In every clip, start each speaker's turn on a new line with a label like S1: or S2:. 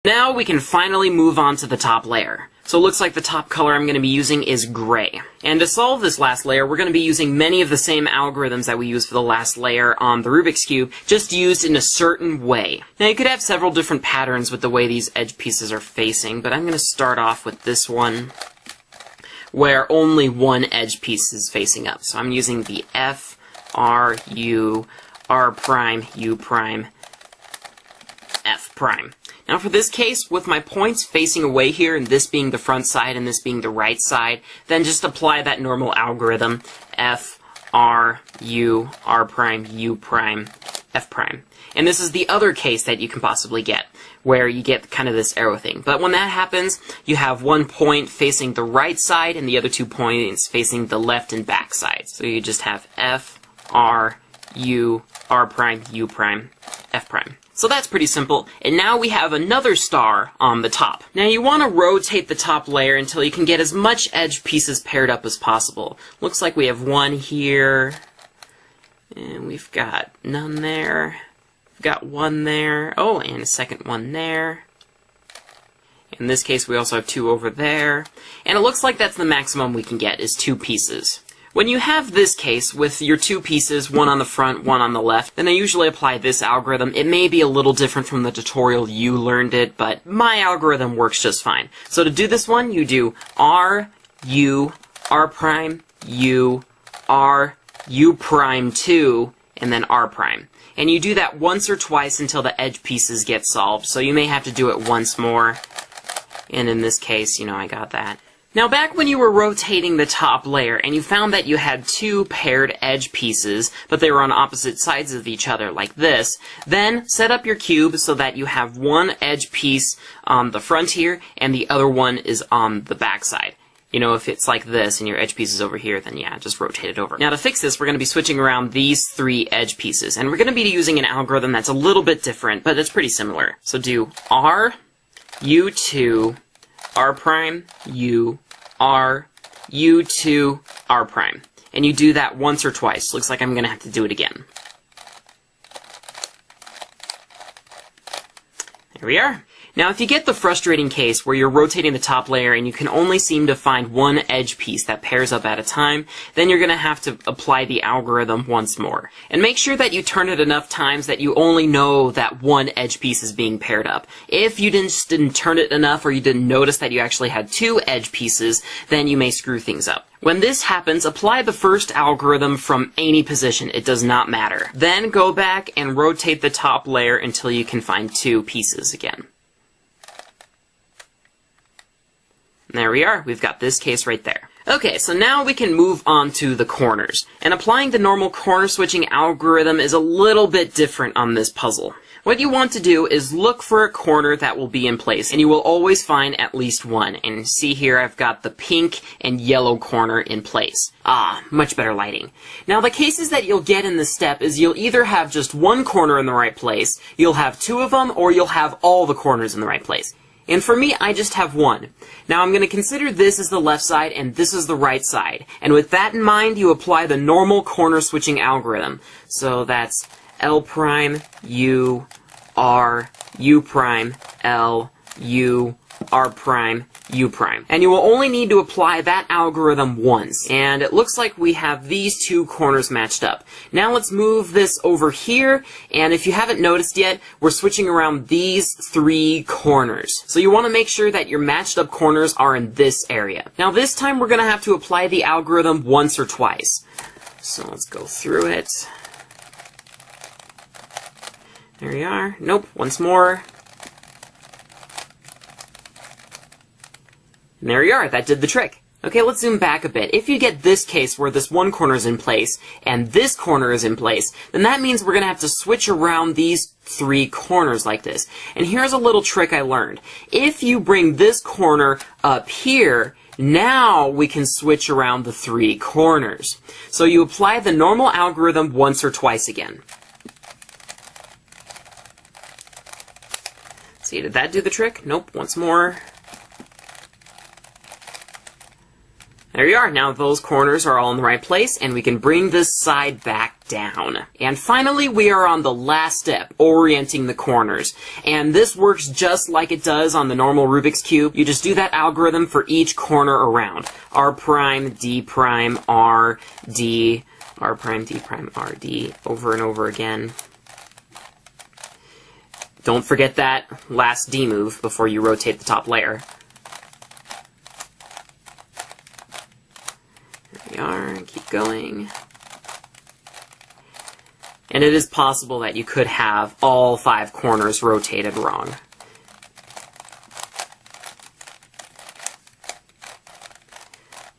S1: Now we can finally move on to the top layer. So it looks like the top color I'm going to be using is gray. And to solve this last layer, we're going to be using many of the same algorithms that we used for the last layer on the Rubik's Cube, just used in a certain way. Now you could have several different patterns with the way these edge pieces are facing, but I'm going to start off with this one, where only one edge piece is facing up. So I'm using the F, R, U, R prime, U prime, F prime. Now for this case, with my points facing away here, and this being the front side and this being the right side, then just apply that normal algorithm, F, R, U, R prime, U prime, F prime. And this is the other case that you can possibly get, where you get kind of this arrow thing. But when that happens, you have one point facing the right side and the other 2 points facing the left and back side. So you just have F, R, U, R prime, U prime, F prime. So that's pretty simple, and now we have another star on the top. Now you want to rotate the top layer until you can get as much edge pieces paired up as possible. Looks like we have one here, and we've got none there. We've got one there, oh, and a second one there. In this case we also have 2 over there, and it looks like that's the maximum we can get, is 2 pieces. When you have this case with your 2 pieces, one on the front, one on the left, then I usually apply this algorithm. It may be a little different from the tutorial you learned it, but my algorithm works just fine. So to do this one, you do R, U, R prime, U, R, U prime 2, and then R prime. And you do that once or twice until the edge pieces get solved, so you may have to do it once more. And in this case, you know, I got that. Now back when you were rotating the top layer and you found that you had 2 paired edge pieces, but they were on opposite sides of each other like this, then set up your cube so that you have one edge piece on the front here and the other one is on the back side. You know, if it's like this and your edge piece is over here, then yeah, just rotate it over. Now to fix this, we're going to be switching around these 3 edge pieces, and we're going to be using an algorithm that's a little bit different, but it's pretty similar. So do R, U2, R prime, U, R, U2, R prime. And you do that once or twice. Looks like I'm going to have to do it again. There we are. Now if you get the frustrating case where you're rotating the top layer and you can only seem to find one edge piece that pairs up at a time, then you're going to have to apply the algorithm once more. And make sure that you turn it enough times that you only know that one edge piece is being paired up. If you didn't turn it enough or you didn't notice that you actually had 2 edge pieces, then you may screw things up. When this happens, apply the first algorithm from any position. It does not matter. Then go back and rotate the top layer until you can find 2 pieces again. There we are. We've got this case right there. Okay, so now we can move on to the corners. And applying the normal corner switching algorithm is a little bit different on this puzzle. What you want to do is look for a corner that will be in place, and you will always find at least one. And see here, I've got the pink and yellow corner in place. Ah, much better lighting. Now the cases that you'll get in this step is you'll either have just one corner in the right place, you'll have 2 of them, or you'll have all the corners in the right place. And for me, I just have one. Now I'm going to consider this as the left side and this is the right side. And with that in mind, you apply the normal corner switching algorithm. So that's L prime, U, R, U prime, L, U, R prime, U prime. And you will only need to apply that algorithm once. And it looks like we have these 2 corners matched up. Now let's move this over here, and if you haven't noticed yet, we're switching around these 3 corners. So you want to make sure that your matched up corners are in this area. Now this time we're going to have to apply the algorithm once or twice. So let's go through it. There we are. Nope, once more. And there you are, that did the trick. Okay, let's zoom back a bit. If you get this case where this one corner is in place, and this corner is in place, then that means we're going to have to switch around these 3 corners like this. And here's a little trick I learned. If you bring this corner up here, now we can switch around the 3 corners. So you apply the normal algorithm once or twice again. See, did that do the trick? Nope, once more. There you are. Now those corners are all in the right place, and we can bring this side back down. And finally, we are on the last step, orienting the corners. And this works just like it does on the normal Rubik's Cube. You just do that algorithm for each corner around. R prime, D prime, R, D, R prime, D prime, R, D, over and over again. Don't forget that last D move before you rotate the top layer. There we are, keep going. And it is possible that you could have all 5 corners rotated wrong.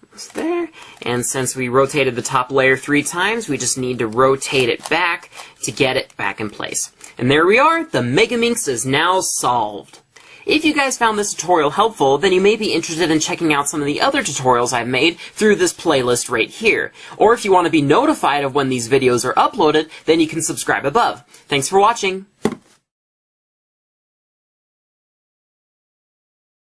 S1: Almost there. And since we rotated the top layer 3 times, we just need to rotate it back to get it back in place. And there we are, the Megaminx is now solved. If you guys found this tutorial helpful, then you may be interested in checking out some of the other tutorials I've made through this playlist right here. Or if you want to be notified of when these videos are uploaded, then you can subscribe above. Thanks for watching!